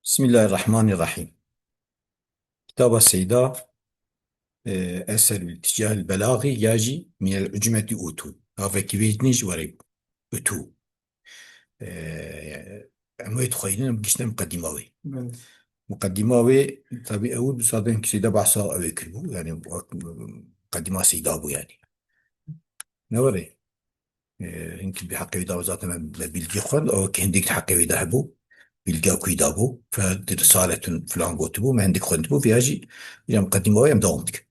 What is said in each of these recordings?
بسم الله الرحمن الرحيم. كتاب السيدة أسر الاتجاه البلاغي يجي من العجمة أوتو هذا كيفيتنيش وريب أوتو عموية خاينين بقشنا مقدماوي Evet. مقدماوي طبيعي أول بصادين كسيدة بحثا أوي كربو يعني مقدمة سيدة أبو يعني نوري يمكن بحق يدا وزاتنا بالجي خل أو كهنديك حق يدا هبو بالجا كويدابو فرسالة فلان قوتبو ما عندك خندبو في هاجي إلى مقدماوي أم دوامتك.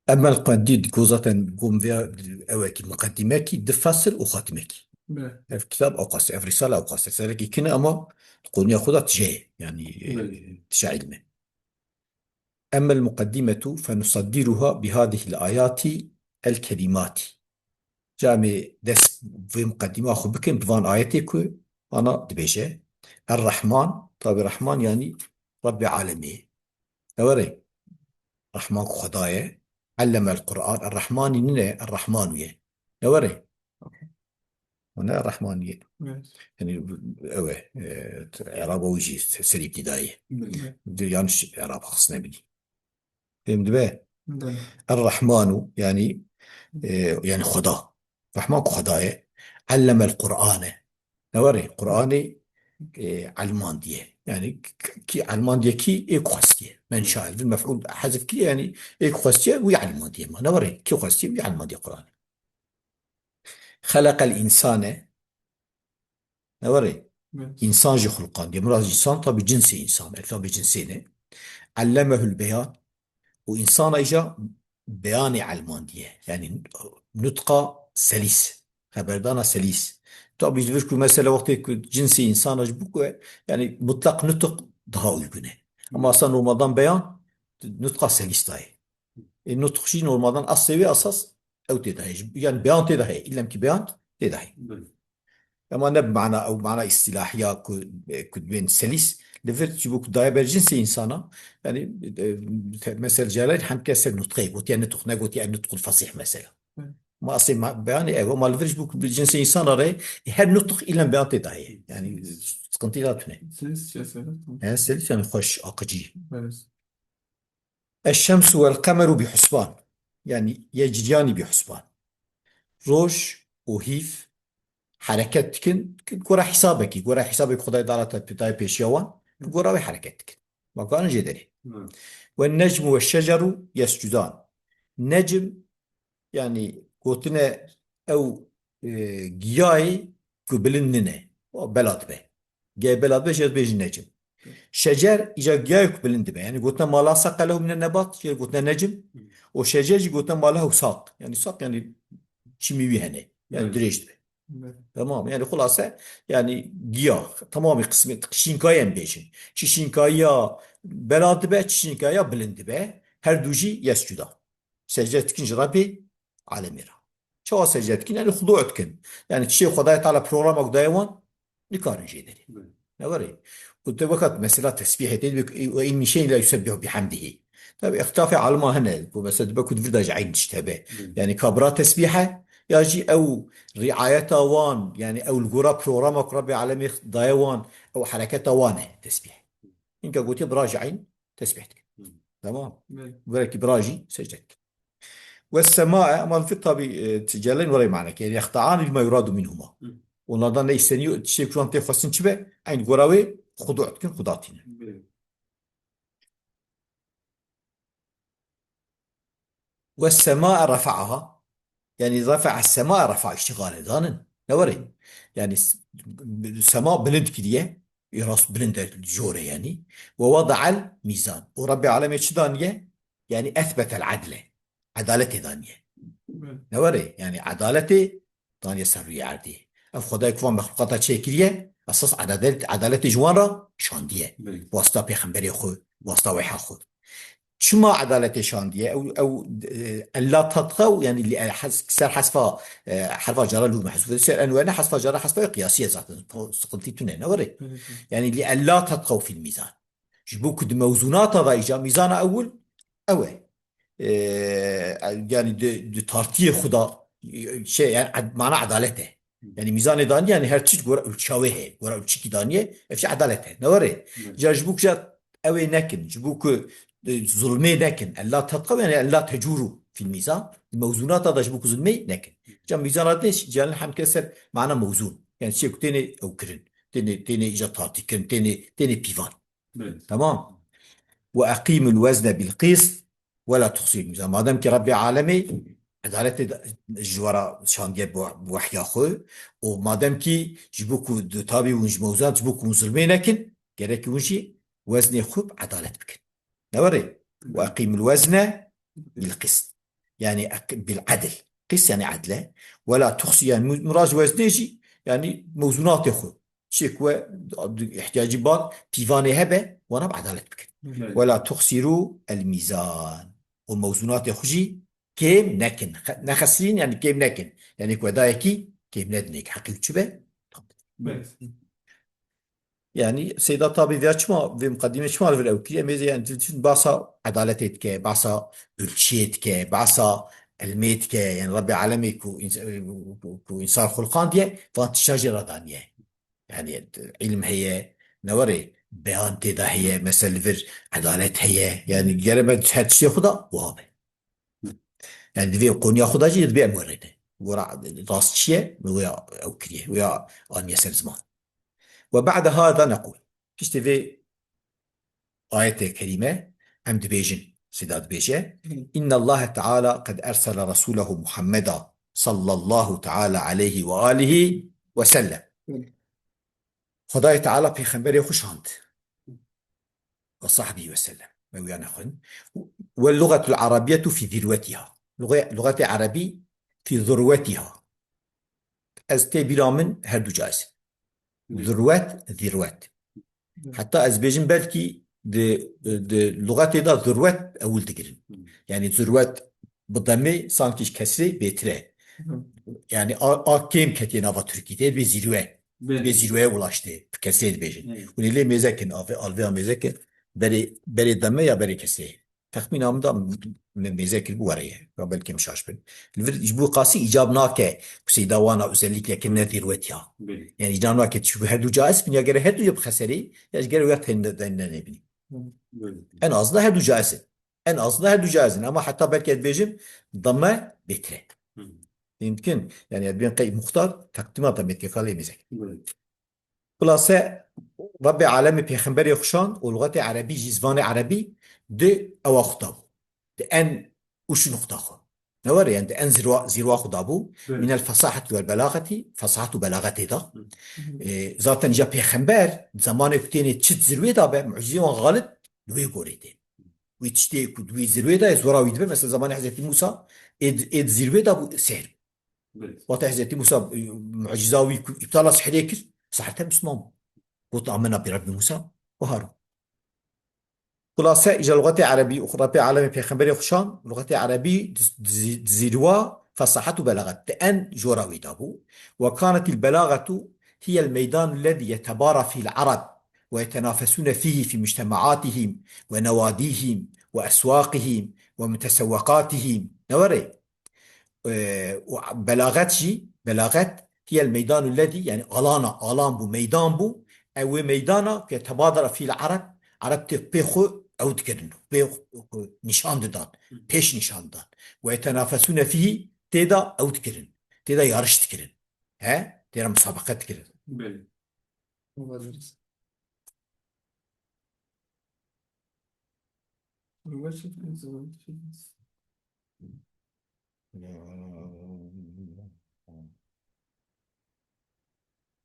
أما القديد كوزة قوم فيها أواكي مقدماكي دفاصل وخاتماكي Evet. في كتاب أو قصة في رسالة أو قصة سألك كنا أما تقول ياخذها تجاه يعني Evet. تشاع علمه. أما المقدمة فنصدرها بهذه الآيات الكريمات جامع دس في مقدمة أخو بكم بفان آياتك أنا دبيجة الرحمن طب الرحمن يعني رب العالمين أوري رحمن خدايا علم القرآن الرحمن نينا الرحمن ويا أوري هنا الرحمن Evet. يعني اوه اعرابه ويجي سري ابتدائي Evet. يانش اعراب خصنا بني فهمت بقى Evet. الرحمن يعني يعني خدا رحمن خدايا علم القرآن نوري قرآني علمان ديه يعني كي علمان ديه كي ايكو خاستيه من شاء المفعول حذف كي يعني ايكو خاستيه ويعلمان ديه ما نوري كي خاستيه ويعلمان ديه قرآن خلق الإنسان نوري Evet. إنسان جي خلقان دي مراد إنسان طب جنسي إنسان طب جنسينه علمه البيان وإنسان إجا بياني علمان ديه يعني نطقة سليس خبردانا سليس طب يجبركم مثلا وقت جنسي إنسان أجبوك يعني مطلق نطق daha uygune. Ama Evet. aslında normalden beyan nutqa selis dahi. Nutq şey normalden as seviye asas ev tedahi. Yani beyan tedahi. İllem ki beyan tedahi. Evet. اما نب معنا او معنا اصطلاحيه كود بين سلس لفرت جبوك دايبر جنسي انسانا يعني مثل جلال حم كسر نطقي قلت يعني نطق نقول يعني نطق الفصيح مثلا Evet. ما اصلا ما بياني ايوه ما لفرت جبوك بالجنسي انسان راي هر نطق الا بيان تداعي يعني سكنتي لا تنه Siz cesaret ها سلس يعني خوش اقجي Evet. الشمس والقمر بحسبان يعني يجريان بحسبان روج وهيف حركتكن جورا حسابك جورا حسابك خدای دارت بتاعي بيشيوان جورا وحركتك ما كان جدري Evet. والنجم والشجر يسجدان نجم يعني قوتنا او جياي قبلننا بلاد به جاي بلاد به جد بيج نجم شجر اجا جاي قبلن به يعني قلنا ما لا ساق له من النبات يعني قلنا نجم وشجر قلنا ما له ساق يعني ساق يعني çimi هنا يعني Evet. دريج Evet. tamam yani hulasa yani giyah tamamı kısmı şinkaya beşin. Çi şinkaya beladı be çi şinkaya bilindi be her duji yescuda. Secde etkin Rabbi alemira. Çoğu secde etkin yani hudu etkin. Yani çi Hudayi Teala programa kudayavan nikarın şeyleri. Evet. Ne var ya? Kutu vakat mesela tesbih edildik ve in min şeyin la yusebbihu bihamdihi. Tabi ihtilafi alma hene. Bu mesela bakut virda cayn iştebe. Yani kabra tesbihe يجي او رعايتها وان يعني او الجرا بروجرامك ربي عالمي ضايوان او حركتها وانه تسبيح انك قلت براجعين تسبيحتك تمام Evet. ولك براجي سجدك والسماء اما في الطبيعي تجلين ولا معنى يعني يخضعان لما يراد منهما ونظن يستنيو تشي كلان تفصين تشبه عين قراوي خضوعتك خضعتين Evet. والسماء رفعها يعني رفع السماء رفع اشتغال ظانن نوري يعني السماء بلند كديه يراس بلند الجورة يعني ووضع الميزان ورب العالمين شدانية يعني أثبت العدل عدالة ثانية Evet. نوري يعني عدالة ثانية سرية عردية أف خداي كفان مخلوقات شكلية أساس عدالة جوارة شاندية Evet. واسطة بيخنبري خو واسطة ويحا خو شما عدالة شاندية أو ألا تطغوا يعني اللي كسر حسفة حرف جرى له محذوف يصير أنواع حسفة جرى حسفة قياسية ذات قلتي تنين وري Evet. يعني اللي ألا تطغوا في الميزان جبوك موزونات ضايجة ميزان أول أول يعني دي تارتيه خدا شيء يعني معنى عدالته يعني ميزان دانية يعني هر چیز گورا ölçağı هي گورا ölçki daniye افش عدالت هي نوري جا جبوك جا اوي نكن جبوك ظلمي نكن الا تتقوا يعني الا تجوروا في الميزان الموزونات هذا جبوك ظلمي نكن جا ميزانات ليش جا الحم كسر معنا موزون يعني شيء تاني او كرن تاني اجا طارتي كرن تاني بيفان تمام واقيموا الوزن بالقسط ولا تخسروا الميزان ما دام كربي عالمي عدالت جوارا شاندیه بوحی خو و مادام کی جبوکو دو تابی ونج موزات جبوکو مسلمين لكن جرك ونشي وزن خوب عدالت بكن نوري واقيم الوزن بالقسط يعني بالعدل قسط يعني عدله ولا تخسي يعني مراج وزنيجي يعني موزونات خو شكوى احتياجي بان بيفاني هبه وانا بعدالت بكن ولا تخسروا الميزان والموزونات خجي كيم نكن نخسين يعني كيم نكن يعني كودايكي كيم ندنك حقيقة شبه يعني سيدا طابي في أشما في مقدمة شمال في الأوكية ميزة يعني بعصا عدالتك بعصا ölçiyetك بعصا الميتك يعني ربي عالمي كو إنسان خلقان دي فانت شجرة دانية يعني علم هي نوري بيان تدا هي مثل فير عدالت هي يعني جربت هاتشي خدا وهابه يعني دفي قونيا خدا جي دفي مورده ورا راستشيه ويا أوكريه ويا أن يسر زمان وبعد هذا نقول فيش تفي آية كريمة أم دبيجن سيدات بيجة إن الله تعالى قد أرسل رسوله محمدا صلى الله تعالى عليه وآله وسلم خداي تعالى في خنبري خشانت وصحبه وسلم ويانا خن واللغة العربية في ذروتها لغة عربي في ذروتها أزتي بلا من هردو جائز ذروات حتى أزبيجن بلكي دي لغات دا ذروات أول تقرن يعني ذروات بالضمي سانكيش كسري بيتره يعني كيم كتينا تركيا بزيروه ulaştı keseydi bejin. Unile mezekin alvea mezekin beri deme ya beri kesey. Tahmin amda mezekil bu araya. Belki mşaş ben. Bu qasi icab nake kusida wana özellikle kenne zirvet ya. Yani icab nake çünkü her du caiz bin ya gere her du yap khaseri ya gere ya tende ne bileyim. En az da her du caiz. En az da her du caiz ama hatta belki bejim damme betre. يمكن يعني بين قي مختار تقديمات متكالي مزك خلاصة ربي عالمي بيخنبري يخشان ولغة عربي جزفان عربي دي أو خطاب دي أن وش نقطة نوري يعني دي أن زروا خطابو من الفصاحة والبلاغة فصاحة وبلاغة ده ذاتا جا بيخنبر زمان كتيني تشت زروي ده معجزة غالب دوي قوريتين ويتشتي كدوي زروي ده زورا ويدبه مثل زمان حضرت موسى إد زروي ده سهر وقت حضرت موسى معجزاوي ابتلا سحريك سحرتها مسلم قلت آمنا برب موسى وهارون خلاصة إجا لغة عربي أخرى بعالم بيخنبري خشان لغة عربي زيدوا فصحت بلاغت أن جوراوي دابو وكانت البلاغة هي الميدان الذي يتبارى فيه العرب ويتنافسون فيه في مجتمعاتهم ونواديهم وأسواقهم ومتسوقاتهم نوري بلاغات هي الميدان الذي يعني ألان بو ميدان بو أو ميدانا يتبادر فيه العرب عرب بيخو أو تكرنو بيخو نشان دان بيش نشان دان ويتنافسون فيه تيدا أو تكرن تيدا يارش تكرن ها تيدا مسابقة تكرن بل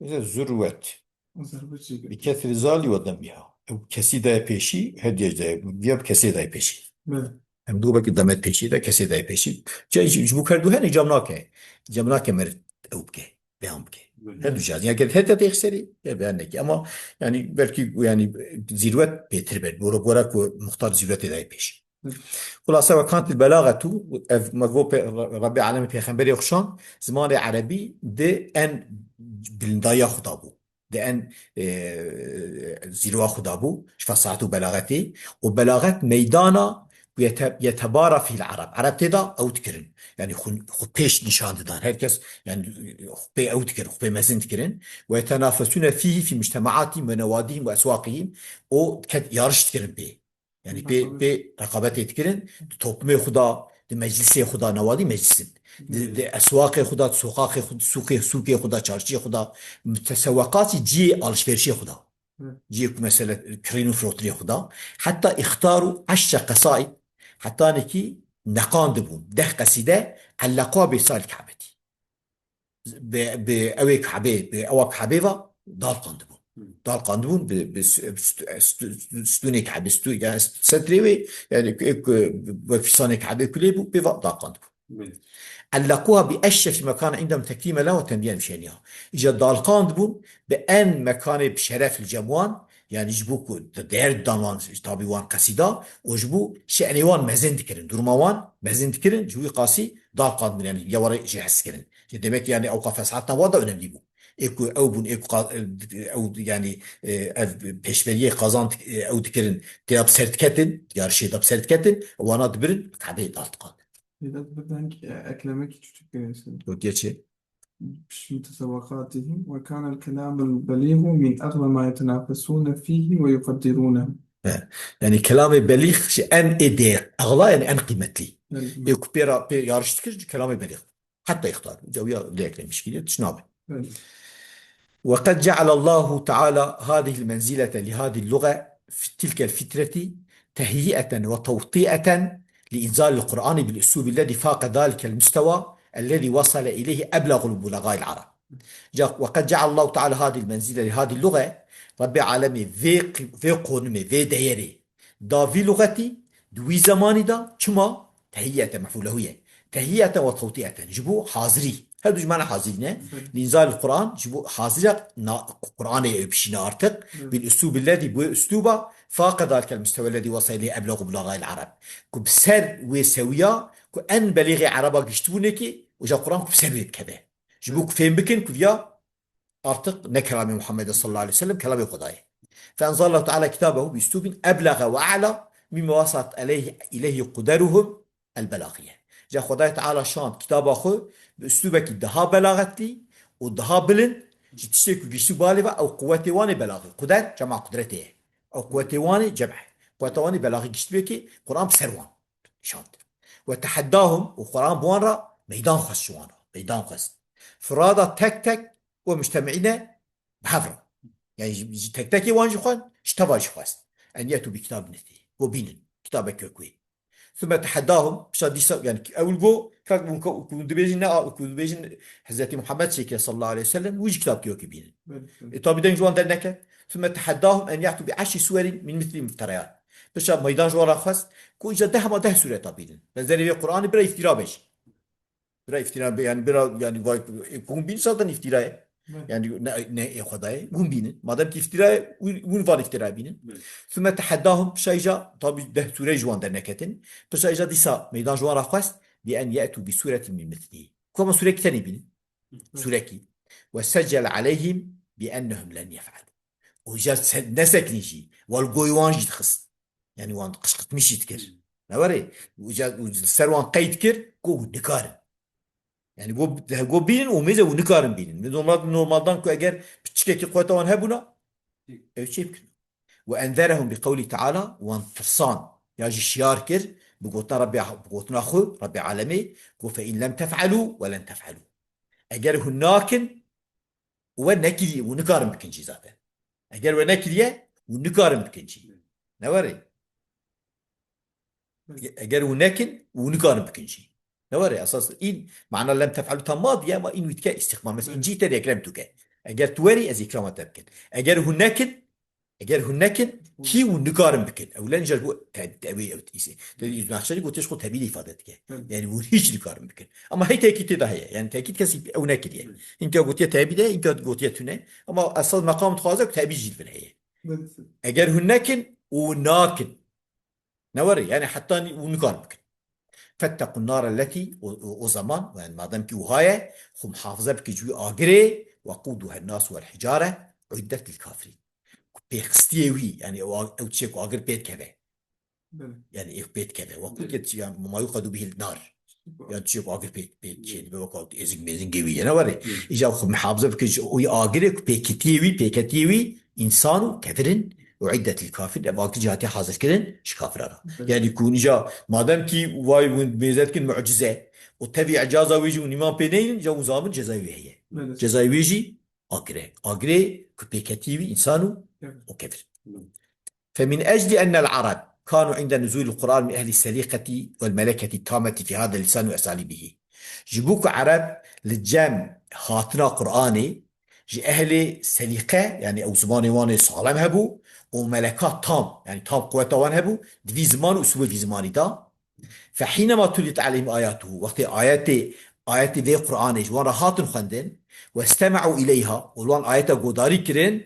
ذروت بكثر زالي ودمها أو كسيدة بيشي هدية بياب كسيدة بيشي هم دو بك دمت بيشي ده كسيدة بيشي جاي جبو كردو هني جامناك مرت أو بكي بيام بكي هدو جاز يعني كده هتا تخسري يا بيانك أما يعني بلكي يعني ذروت بيتربت بورا مختار ذروت ده بيشي خلاصة وكانت البلاغة مقبول ربي عالمي بيخنبري يخشان زمان عربي دي أن بالندايا خطابو دي أن زيروا خطابو شفا ساعته بلاغتي وبلاغت ميدانا ويتبارى في العرب عرب تدا أو تكرن يعني خو بيش نشان ددان herkes يعني خبي أو تكرن خبي مزن تكرن ويتنافسون فيه في مجتمعاتهم ونواديهم وأسواقهم او yarış تكرن بي يعني بي رقابات تكرن توبمي خدا مجلس خدا نوادي مجلسن اسواق خدا سوق خدا çarşı خدا متسوقات جي alışverişi خدا جيك مثلا كرينو فروتري خدا حتى اختاروا 10 قصائد حتى نكي نقان دبون ده قصيدة علقوها بصال الكعبة بأوي كعبة بأوك كعبة دار قندبون دار قندبون بستوني كعبة يعني ستريوي يعني بفصاني كعبة كليبو بفا دار قندبون علقوها بأشرف مكان عندهم تكريما له وتنبيا مشانها إجا دالقان دبون بأن مكان بشرف الجموان يعني جبوك دير دانوان تابي وان قصيدة وجبو شأنيوان مزن تكرن درموان مزن تكرن جوي قاسي دالقان دبون يعني يوري جهز كرن demek yani avukaf fesatına var da önemli bu. Eko ev ev yani peşveriye kazan ev dikerin tiyap sertiketin yarışı da sertiketin wana dibirin kabe daltkan. إذا بدك أكلمك تشكيلين Yok geçi. متسابقاتهم وكان الكلام البليغ من أغلى ما يتنافسون فيه ويقدرونه. Yani kelamı beligh şey en eder. Ağla yani en kıymetli. Eko pera yarış dikir kelamı beligh. Hatta ihtar. Cevya leyeklemiş gidiyor. Tışnabi. وقد جعل الله تعالى هذه المنزلة لهذه اللغة في تلك الفترة تهيئة وتوطئة لإنزال القرآن بالأسلوب الذي فاق ذلك المستوى الذي وصل إليه أبلغ البلغاء العرب. وقد جعل الله تعالى هذه المنزلة لهذه اللغة رب العالمين في قونمي في دايري دا في لغتي دوي زماني دا كما تهيئة مفعولة هي تهيئة وتوطئة جبو حاضري هذا معنى حاضرين لإنزال القرآن جبو حاضرة القرآن يبشينا أرتق بالأسلوب الذي بو أسلوبه فاق ذلك المستوى الذي وصل إليه أبلغ بلغاء العرب كبسر وسويا كأن بلغ عربا قشتونكي وجا القرآن كبسر كذا جبوك فين بكن كفيا أرتق نكلام محمد صلى الله عليه وسلم كلام خداي فأنزل الله تعالى كتابه بأسلوب أبلغ وأعلى مما وصلت إليه قدرهم البلاغية جا خداي تعالى شان كتابه خو بأسلوبك daha بلاغتي ودها بلن جتشتكو جيشتو بالغة أو قوتي واني بلاغي قدر جمع قدرته أو قوتي واني جمع قوتي واني بلاغي جيشتبكي قرآن بسروان شانت وتحداهم وقرآن بوانرا ميدان خاص شوانا ميدان خاص فرادة تك ومجتمعين بحفرة يعني تك تك وانجي خوان اشتبا خاص أن يأتوا بكتاب نثي وبين كتاب كوكوي ثم تحداهم بشان يعني أول جو كون دبيجن حضرت محمد صلى الله عليه وسلم ويجي كتاب كيوكي بين طابدين جوان درنك ثم تحداهم أن يأتوا بعشر سور من مثل المفتريات بشان ميدان جوارا خاص كون جده ما ده سورة طابدين بزاري القرآن برا افتراء بيش برا افتراء يعني برا يعني كون بين صادن افتراء يعني ne خدای اون بینن مادام که افتراء اون وان افتراء بینن ثم تحداهم شيجا طب ده سوره جوان در نكتن فشيجا ديسا ميدان جوان خواست بأن يأتوا بسورة من مثله كما سورة كتاني بينن سورة كي وسجل عليهم بأنهم لن يفعلوا وجال نسك نيجي والقويوان جد خص يعني وان قشقت مش يتكر نوري وجال سروان قيد كر كو نكارن yani bu binin umize bu nikarın binin. Normaldan ki eğer küçük ki kuvvete var hebuna evçip ve enzerahum bi kavli taala ve anfsan ya şiar kir bu gotna rabbi bu gotna khu rabbi alemi ku fe in lem tef'alu ve len tef'alu eğer hunakin ve nekili ve nikarın bikinci zaten eğer ve nekiliye ve nikarın bikinci ne var eğer hunakin ve nikarın bikinci نوري أساس إن معنى لم تفعلوا تماض يا ما إن ويتك استقبال مثلا إن جيت يكرمتك أجر تواري أزي كرامة تبكن أجر هناك كي ونقارن بكن أو لا نجرب تأوي أو تيسي تدي نحشري قلت تشخو تبي لي فادتك يعني ونهيج نقارن بكن أما هي تأكيد ده هي يعني تأكيد كسي أو ناكد يعني أنت قلت تبي ده أنت قلت تونه أما أصل مقام تخازك تبي جيل في الحياة أجر هناك وناكن نوري يعني حتى ونقارن بكن فاتقوا النار التي وزمان وان ما دام كي وهاي هم حافظه بك جوي اجري وقودها الناس والحجاره عدت للكافرين بيخستيوي يعني او تشيك اجر بيت كذا بله. يعني بيت كذا وقلت يعني ما يوقد به النار يعني تشوف آخر بيت شيء بوقت إزق ميزن قوي أنا وري إجا أخذ محافظة بكج وي آخرك بيكتيوي إنسان كفرن وعدة الكافر أبغى جهاتي حاضر كذن إيش كافر أنا بله. يعني يكون إجا ما دام كي واي ميزات كن معجزة وتبي إعجازه ويجي ونما بينين جا وزامن جزاوي هي بله. جزاوي يجي آخره كبيكتيوي إنسانه بله. وكفر فمن أجل أن العرب كانوا عند نزول القرآن من أهل السليقة والملكة التامة في هذا اللسان وأساليبه جبوك عرب للجام هاتنا قرآني جي أهل سليقة يعني أو زمان وان صالم هبو وملكات تام يعني تام قوة وان هبو دي زمان وسوى في زمان دا فحينما تلت عليهم آياته وقت آيات ذي قرآن وانا هاتن خندن واستمعوا إليها والوان آيات قداري كرن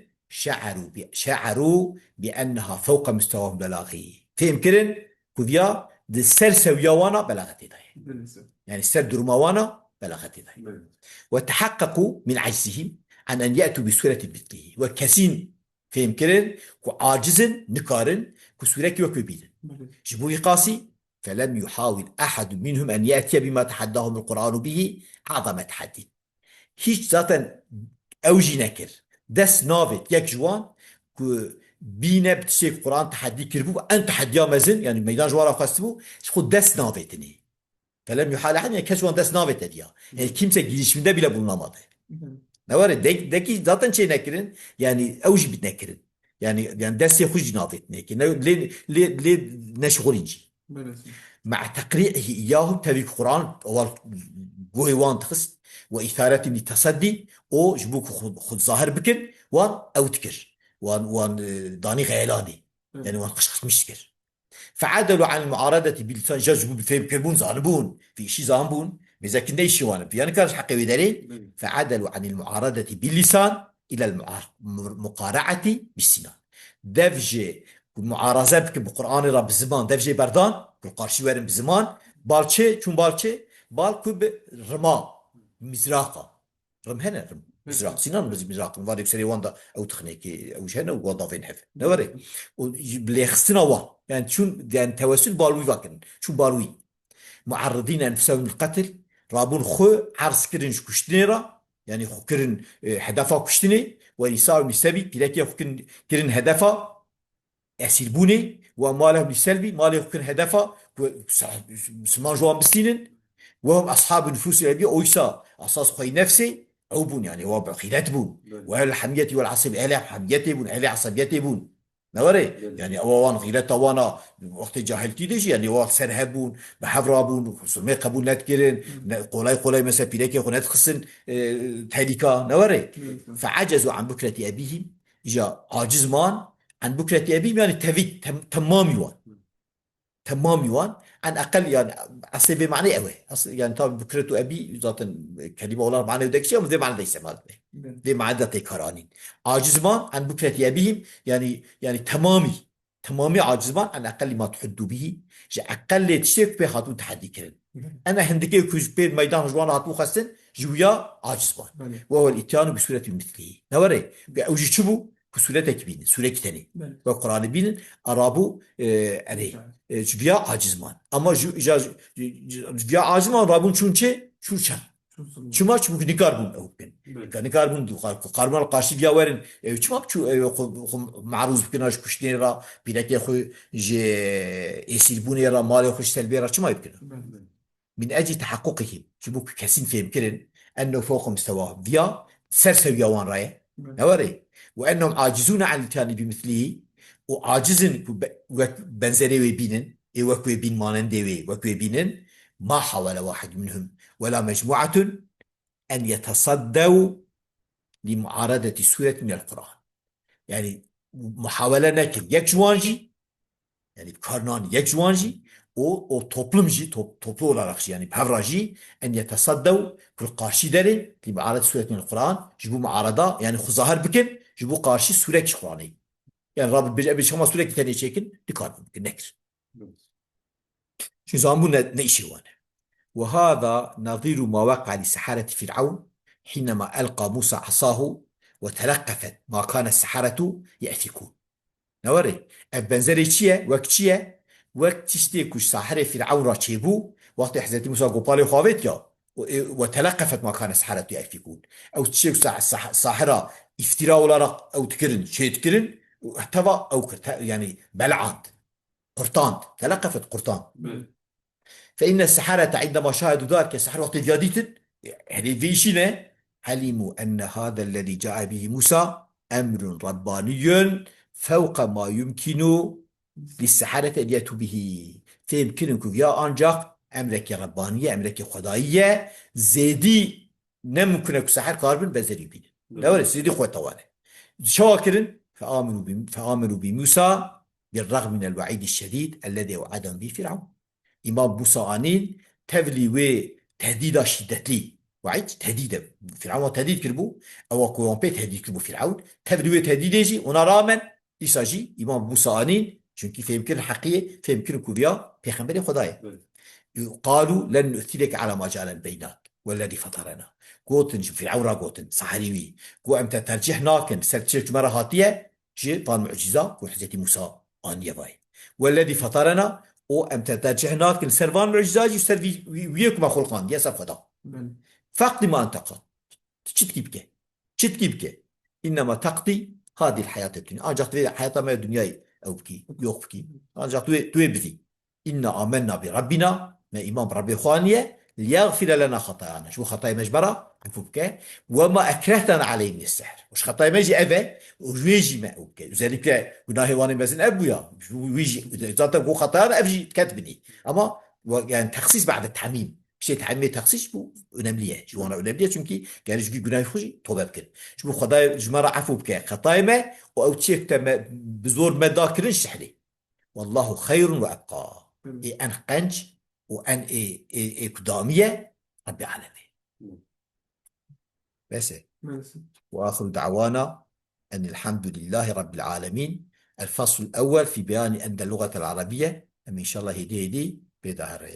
شعروا بأنها فوق مستواهم بلاغي فهم كرن كذيا دي السر سويا وانا بلاغتي داي بله. يعني السر درما وانا بلاغتي داي بله. وتحققوا من عجزهم عن أن يأتوا بسورة مثله وكسين فهم كرن كعاجز نكارن كسورة وكبير بله. جبوي قاسي فلم يحاول أحد منهم أن يأتي بما تحداهم القرآن به أعظم تحدي هيش ذاتا أوجي نكر دس نافت يك جوان كو بينا بتشيك القرآن تحدي كربو أن تحدي مزن يعني ميدان جوارا خاستبو خود دس نافتني فلم يحاول أحد يعني كجوان دس نافت ديا يعني كيمسا gelişimde bile bulunamadı. بله. Ne var ya deki zaten şey nekirin yani أوجي بتنكرن يعني دس يخرج نافت نكر ليه نشغلينجي بله. مع تقريعه إياهم تبي القرآن أول جوهوان تخص وإثارة التصدي أو جبوك خد ظاهر بكن وان أو تكر وان داني غيلاني يعني وان قشقش مشكر فعدلوا عن المعارضة بلسان جذبوا بفهم كربون ظالبون في شيء زامبون مزاكن ديش وانا يعني كان حق بداري فعدلوا عن المعارضة باللسان إلى المقارعة بالسنان دفجة المعارضة بالقرآن رب الزمان دفجة بردان كل قارشي ورم بزمان بالچه چون بالچه بالكو برما مزراقة رم هنا رم مزراق سنان بزي مزراق وارد سري واندا او تخنيكي او شهنا ووظافين حف نوري وبليخستنا وان يعني شون يعني توسل بالوي فاكن شو بالوي معرضين انفسهم للقتل رابون خو عرس كرن كشتنيرا يعني خو كرن هدفا كشتني ونساء نسبي كلاكي خو كرن هدفا اسيربوني ومالهم للسلبي مالي يكون هدفه مسلمان جوان بسينن وهم اصحاب النفوس الابيه اويسا اساس خوي نفسي او بون يعني هو بعقيدات بون واهل الحميه والعصب اهل حميتي بون اهل عصبيتي بون نوري يعني اوان غيرت وانا وقت جاهلتي ليش يعني هو سرهبون بحفرابون سمي قبول نتكرن قولاي مثلا بيلاكي خنات خصن تهليكا نوري فعجزوا عن بكره ابيهم جاء عاجز مان عن بكرة أبيهم يعني تفيد تمام يوان تمام يوان عن أقل يعني أصل بمعنى أوي أصل يعني طبعا بكرة أبي ذات كلمة ولا معنى ودك شيء ذي معنى ليس مال ذي معنى ذات كرانين عاجز ما عن بكرة أبيهم يعني تمامي عاجز ما عن أقل ما تحدوا به جاء أقل تشترك به هاتون تحدي كرن أنا هندكي كوز بين ميدان جوان هاتو خاصن جويا عاجز ما وهو الإتيان بسورة مثله نوري بأوجي شبو بسورتك بين سورة كتاني والقرآن بين أرابو أري جبيا عاجزمان أما جبيا عاجزمان رابون شو شان شما شو نكار بون أو بين نكار بون دو قارمان قاشي بيا ورن شما شو معروض بكناش كشتين را بينك خو ج يسيبون را مال خوش سلبي را شما يمكن من أجل تحققهم شبوك كسين فهم كرن أنه فوق مستواهم فيا سرسويا وان رايه نوري وأنهم عاجزون عن الاتيان بمثله وعاجزن بنزري ويبينن وكوي بين مانن وكوي بينن ما حاول واحد منهم ولا مجموعة أن يتصدوا لمعارضة سورة من القرآن يعني محاولة نكل يكجوانجي yani karnan yekjuanji o toplumci toplu olarak yani pevraji en yetesaddev kul karşı derin li muaret suretinin Kur'an jibu muarada yani huzahar bikin jibu karşı surek Kur'an'ı yani Rabbi bir şama surek tane çekin dikkat edin nekir. Şu zaman bu ne işi var? وهذا نظير ما وقع لسحرة فرعون حينما ألقى موسى عصاه وتلقفت ما كان السحرة يأفكون نوري بنزري چیه وقت چیه وقت تشتيكوش ساحرة فرعون را تشيبو وقت حضرت موسى قبالي خواهد يا وتلقفت ما كان السحرة يأفكون أو تشيك ساحرة افتراء ولا أو تكرن شيء تكرن احتوى أو يعني بلعت قرطان تلقفت قرطان. فإن السحرة عندما شاهدوا ذلك السحرة وقت زيادة يعني فيشنا علموا أن هذا الذي جاء به موسى أمر رباني فوق ما يمكن للسحرة أن يأتوا به. فيمكنكم يا أنجاك أمرك ربانية أمرك خدائية زيدي نمكنك سحر كاربن بزري بين لا ولا زيدي خو طوالي شاكرا فآمنوا بموسى بالرغم من الوعيد الشديد الذي وعدهم به فرعون. إمام موسى آنين تفلي و تهديد شدتلي وعيد تهديد فرعون تهديد كربو أو كوان بي تهديد كربو فرعون تفلي و تهديد يجي ونرامن يساجي إمام موسى آنين چونكي فيمكن الحقيقة فيمكن كوفيا بيخمبري خدايا قالوا لن نؤثرك على ما جعل بينك والذي فطرنا قوتن في العورة قوتن صحريوي قو أمتا ترجيحنا كن سلتشيك مرة هاتية جي طان معجزة وحزة موسى آن يباي والذي فطرنا او أمتا ترجيحنا كن سرفان معجزة جي سر ويكما خلقان دي أسر فدا فقط ما أنت قد تشتكي إنما تقضي هذه الحياة الدنيا أنجاق حياة ما الدنيا أو بكي يوق بكي أنجاق توي بذي إنا آمنا بربنا ما إمام ربي خوانية ليغفر لنا خطايانا شو خطايا مجبرة بكي وما أكرهتنا عليه من السحر وش خطايا مجي أبا ويجي ما أوكي وذلك قناه واني مازن أبويا ويجي إذا تبقوا خطايانا أبجي تكتبني أما يعني تخصيص بعد التعميم شيء تعميم تخصيص بو أنمليه جوانا أنمليه چونكي قال يجي قناه خوشي توبة بكن شو خطايا جمرة عفو بكي خطايا ما أو تشيك بزور مداكرين شحري والله خير وأبقى أن قنج وأن قدامية رب العالمين بس. وآخر دعوانا أن الحمد لله رب العالمين. الفصل الأول في بيان أن اللغة العربية إن شاء الله هدي بظهر